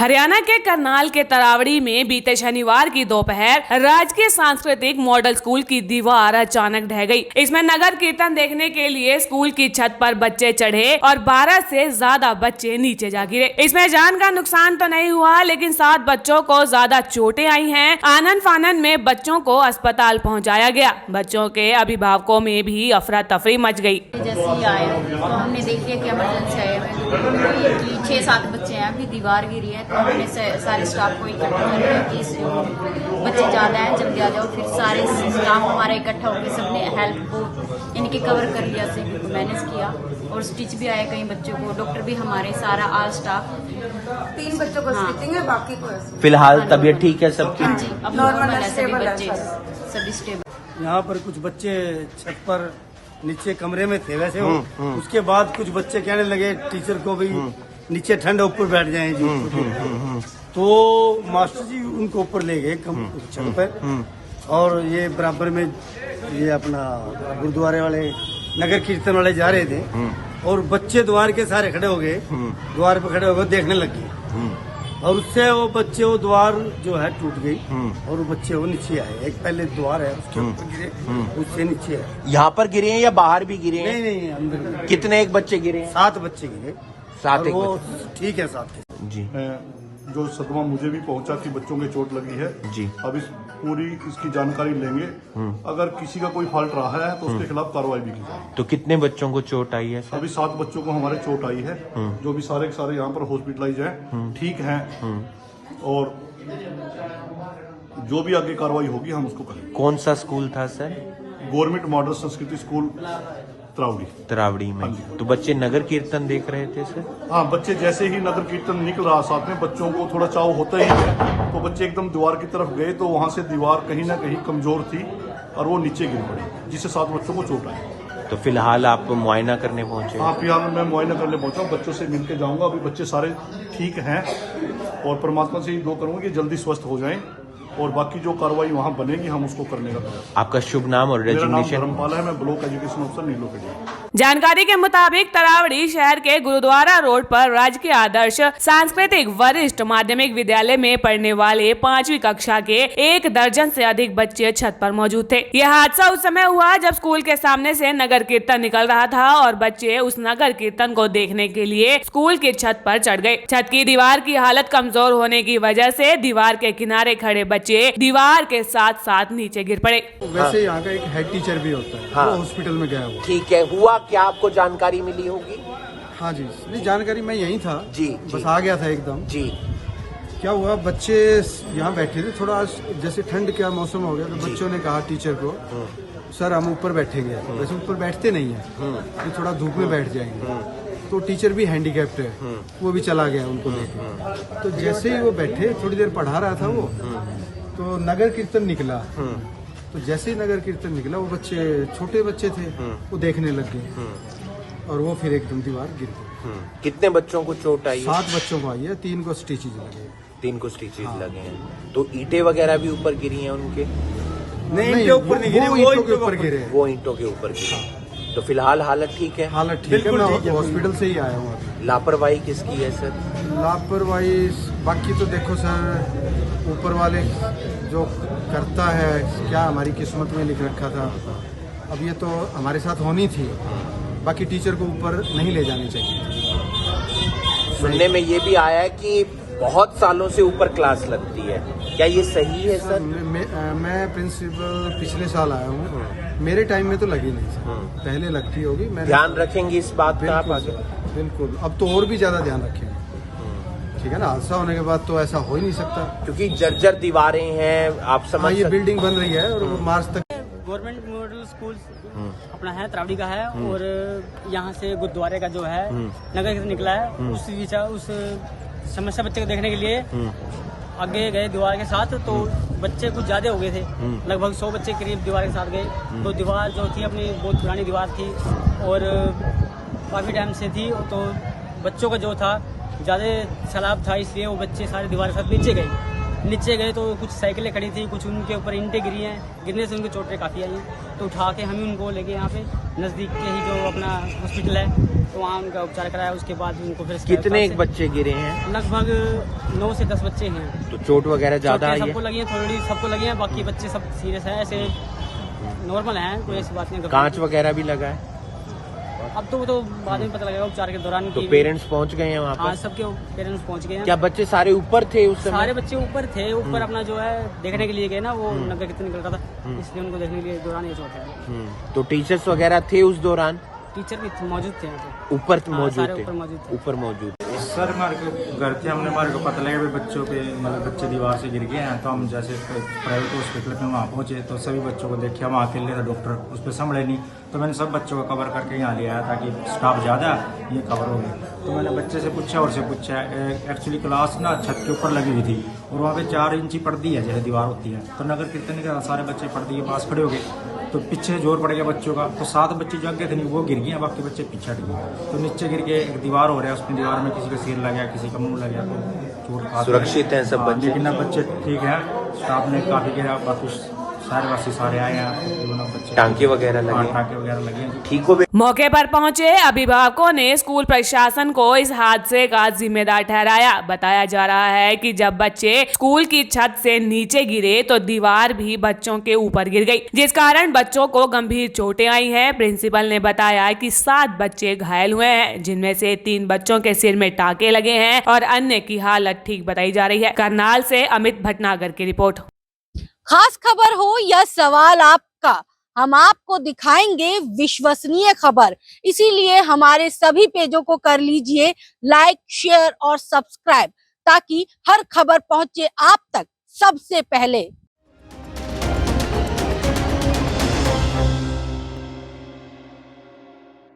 हरियाणा के करनाल के तरावड़ी में बीते शनिवार की दोपहर राजकीय सांस्कृतिक मॉडल स्कूल की दीवार अचानक ढह गई। इसमें नगर कीर्तन देखने के लिए स्कूल की छत पर बच्चे चढ़े और 12 से ज्यादा बच्चे नीचे जा गिरे। इसमें जान का नुकसान तो नहीं हुआ, लेकिन 7 बच्चों को ज्यादा चोटें आई हैं। आनन फानन में बच्चों को अस्पताल पहुंचाया गया। बच्चों के अभिभावकों में भी अफरा तफरी मच गई। जैसे ही आए तो हमने देख लिया कि इमरजेंसी है, 6-7 बच्चे हैं, अभी दीवार गिरी है, तो हमने सारे स्टाफ को इकट्ठा कर लिया कि बच्चे ज़्यादा हैं, जल्दी आ जाओ। फिर सारे स्टाफ हमारा इकट्ठा होकर सबने हेल्प को इनके कवर कर लिया, सभी को मैनेज किया और स्टिच भी आए कई बच्चों को। डॉक्टर भी हमारे सारा ऑल स्टाफ 3 बच्चों को स्टिचिंग है, बाकी को फिलहाल तबीयत ठीक है सबकी? हाँ जी, अब नॉर्मल है, सभी बच्चे सभी स्टेबल। यहाँ पर कुछ बच्चे छत पर नीचे कमरे में थे वैसे उसके बाद कुछ बच्चे कहने लगे टीचर को भी नीचे ठंड ऊपर बैठ जाए जी। तो मास्टर जी उनको ऊपर ले गए छत पर, और ये बराबर में ये अपना गुरुद्वारे वाले नगर कीर्तन वाले जा रहे थे और बच्चे द्वार के सारे खड़े हो गए, द्वार पर खड़े हो गए देखने लगे, और उससे वो बच्चे वो द्वार जो है टूट गई और वो बच्चे वो नीचे आए। एक पहले द्वार है उसके ऊपर गिरे, उससे नीचे आए। यहाँ पर गिरे हैं या बाहर भी गिरे हैं? नहीं अंदर। कितने एक बच्चे गिरे हैं? 7 बच्चे गिरे। 7 एक वो ठीक है 7 जी। जो सदमा मुझे भी पहुंचा कि बच्चों के चोट लगी है जी। अब पूरी इसकी जानकारी लेंगे। अगर किसी का कोई फॉल्ट रहा है तो उसके खिलाफ कार्रवाई भी की जाएगी। तो कितने बच्चों को चोट आई है सर? अभी 7 बच्चों को हमारे चोट आई है, जो भी सारे के सारे यहाँ पर हॉस्पिटलाइज हैं, ठीक हैं, और जो भी आगे कार्रवाई होगी हम उसको करेंगे। कौन सा स्कूल था सर? गवर्नमेंट मॉडल संस्कृति स्कूल तरावड़ी में। तो बच्चे नगर कीर्तन देख रहे थे सर? हाँ, बच्चे जैसे ही नगर कीर्तन निकल रहा, साथ में बच्चों को थोड़ा चाव होता ही है, तो बच्चे एकदम दीवार की तरफ गए तो वहां से दीवार कहीं ना कहीं कमजोर थी और वो नीचे गिर पड़ी, जिससे 7 बच्चों को चोट आई। तो फिलहाल आप मुआयना करने पहुंचे? हाँ, फिलहाल मैं मुआयना करने पहुंचा, बच्चों से मिलकर जाऊंगा। अभी बच्चे सारे ठीक हैं और परमात्मा से ही दुआ करूंगा कि जल्दी स्वस्थ हो जाएं, और बाकी जो कार्रवाई वहाँ बनेगी हम उसको करने का प्रयास। आपका शुभ नाम और डेजिग्नेशन? धर्मपाल है, मैं ब्लॉक एजुकेशन ऑफिसर नीलोखेड़िया। जानकारी के मुताबिक तरावड़ी शहर के गुरुद्वारा रोड पर राजकीय आदर्श सांस्कृतिक वरिष्ठ माध्यमिक विद्यालय में पढ़ने वाले 5वीं कक्षा के 1 दर्जन से अधिक बच्चे छत पर मौजूद थे। यह हादसा उस समय हुआ जब स्कूल के सामने से नगर कीर्तन निकल रहा था और बच्चे उस नगर कीर्तन को देखने के लिए स्कूल की छत पर चढ़ गए। छत की दीवार की हालत कमजोर होने की वजह से दीवार के किनारे खड़े बच्चे दीवार के साथ साथ नीचे गिर पड़े। वैसे यहाँ का एक हेड टीचर भी होता है, हाँ। वो हॉस्पिटल में गया हुआ। ठीक है, हुआ क्या? आपको जानकारी मिली होगी? हाँ जी, नहीं जानकारी मैं यहीं था जी, बस जी। आ गया था एकदम जी। क्या हुआ, बच्चे यहाँ बैठे थे, थोड़ा आज जैसे ठंड का मौसम हो गया तो बच्चों ने कहा टीचर को, सर हम ऊपर बैठेंगे। वैसे ऊपर बैठते नहीं है, तो थोड़ा धूप में बैठ जाएंगे। तो टीचर भी हैंडीकैप्ड है, वो भी चला गया उनको लेके। तो जैसे ही वो बैठे, थोड़ी देर पढ़ा रहा था वो, तो नगर कीर्तन निकला। तो जैसे ही नगर कीर्तन निकला, वो बच्चे छोटे बच्चे थे, वो देखने लग गए और वो फिर एकदम दीवार गिर गई। कितने बच्चों को चोट आई? 7 बच्चों को आई है, 3 को स्टिचेज लगे। 3 को स्टिचेज लगे हैं। तो ईंटें वगैरह भी ऊपर गिरी हैं उनके? नहीं, इनके ऊपर नहीं गिरे, वो ईंटों के ऊपर गिरे। वो ईंटों के ऊपर गिरे। तो फिलहाल हालत ठीक है? हालत ठीक है, मैं हॉस्पिटल से ही आया हूँ। लापरवाही किसकी है सर? लापरवाही बाकी तो देखो सर, ऊपर वाले जो करता है, क्या हमारी किस्मत में लिख रखा था, अब ये तो हमारे साथ होनी थी। बाकी टीचर को ऊपर नहीं ले जानी चाहिए। सुनने में ये भी आया है कि बहुत सालों से ऊपर क्लास लगती है, क्या ये सही है सर? मैं प्रिंसिपल पिछले साल आया हूँ, मेरे टाइम में तो लगी नहीं सर, पहले लगती होगी। ध्यान रखेंगे इस बात का आप आगे? बिल्कुल, अब तो और भी ज्यादा ध्यान रखेंगे, ठीक है ना। हादसा होने के बाद तो ऐसा हो ही नहीं सकता, क्योंकि जर्जर दीवारें हैं, आप समझ। ये बिल्डिंग बन रही है और वो मार्च तक। गवर्नमेंट मॉडल स्कूल अपना है, तरावड़ी का है, और यहाँ से गुरुद्वारे का जो है नगर कीर्तन निकला है, उस समस्या बच्चे को देखने के लिए आगे गए दीवार के साथ। तो बच्चे कुछ ज्यादा हो गए थे, लगभग 100 बच्चे करीब दीवार के साथ गए। तो दीवार जो थी अपनी बहुत पुरानी दीवार थी और काफी टाइम से थी, तो बच्चों का जो था ज्यादा सैलाब था, इसलिए वो बच्चे सारे दीवार के साथ नीचे गए। नीचे गए तो कुछ साइकिलें खड़ी थी, कुछ उनके ऊपर ईंटें गिरी हैं, गिरने से उनकी चोटें काफ़ी आई हैं। तो उठा के हम ही उनको लेके यहाँ पे नज़दीक के ही जो अपना हॉस्पिटल है तो वहाँ उनका उपचार कराया। उसके बाद उनको फिर कितने एक बच्चे गिरे हैं? लगभग 9 से 10 बच्चे हैं। तो चोट वगैरह ज्यादा आई सबको है? लगी है, थोड़ी सबको लगी है, बाकी बच्चे सब सीरियस हैं, ऐसे नॉर्मल हैं, कोई ऐसी बात नहीं। कांच वगैरह भी लगा है? अब तो वो तो बाद में पता लगेगा उपचार के दौरान। तो पेरेंट्स पहुंच गए हैं वहाँ हाँ, पर? सबके पेरेंट्स पहुंच गए हैं। क्या बच्चे सारे ऊपर थे उस समय? सारे बच्चे ऊपर थे, ऊपर अपना जो है देखने के लिए गए ना, वो नगर कीर्तन निकल रहा था, इसलिए उनको देखने के लिए दौरान ये चोट है। तो टीचर्स वगैरह थे उस दौरान? टीचर भी मौजूद थे यहाँ पे। ऊपर हाँ, मौजूद सारे थे? ऊपर मौजूद थे। ऊपर मौजूद। सर हमारे को घर थे, हमारे को पता लगा कि बच्चों पे मतलब बच्चे दीवार से गिर गए हैं। तो हम जैसे प्राइवेट हॉस्पिटल में वहाँ पहुँचे तो सभी बच्चों को देखे, वहाँ अकेले था, डॉक्टर उस पर संभले नहीं। तो मैंने सब बच्चों को कवर करके यहाँ ले आया ताकि स्टाफ ज़्यादा ये कवर हो गए। तो मैंने बच्चे से पूछा और से पूछा, एक्चुअली क्लास ना छत के ऊपर लगी हुई थी और वहाँ पे 4 इंची पर्दी है जैसे दीवार होती है। तो नगर कीर्तन के सारे बच्चे पर्दी के पास खड़े हो गए, तो पीछे जोर पड़ गया बच्चों का। तो 7 बच्चे जो आगे थे नहीं वो गिर गए, बाकी बच्चे पीछे हट गए। तो नीचे गिर के एक दीवार हो रहा है, उसमें दीवार में किसी का सिर लग गया, किसी का मुंह लग गया। तो चोट सुरक्षित हैं सब बच्चे? लेकिन अब बच्चे ठीक है, स्टाफ ने काफी गिरा, बाकी सारे बच्चे सारे आए हैं, दोनों बच्चे टांके वगैरह लगे? टांके वगैरह लगे हैं। ठीक हो? मौके पर पहुंचे अभिभावकों ने स्कूल प्रशासन को इस हादसे का जिम्मेदार ठहराया। बताया जा रहा है कि जब बच्चे स्कूल की छत से नीचे गिरे तो दीवार भी बच्चों के ऊपर गिर गई, जिस कारण बच्चों को गंभीर चोटें आई हैं। प्रिंसिपल ने बताया कि 7 बच्चे घायल हुए हैं, जिनमें से 3 बच्चों के सिर में टांके लगे हैं और अन्य की हालत ठीक बताई जा रही है। करनाल से अमित भटनागर की रिपोर्ट। खास खबर हो या सवाल आपका, हम आपको दिखाएंगे विश्वसनीय खबर। इसीलिए हमारे सभी पेजों को कर लीजिए लाइक, शेयर और सब्सक्राइब, ताकि हर खबर पहुंचे आप तक सबसे पहले।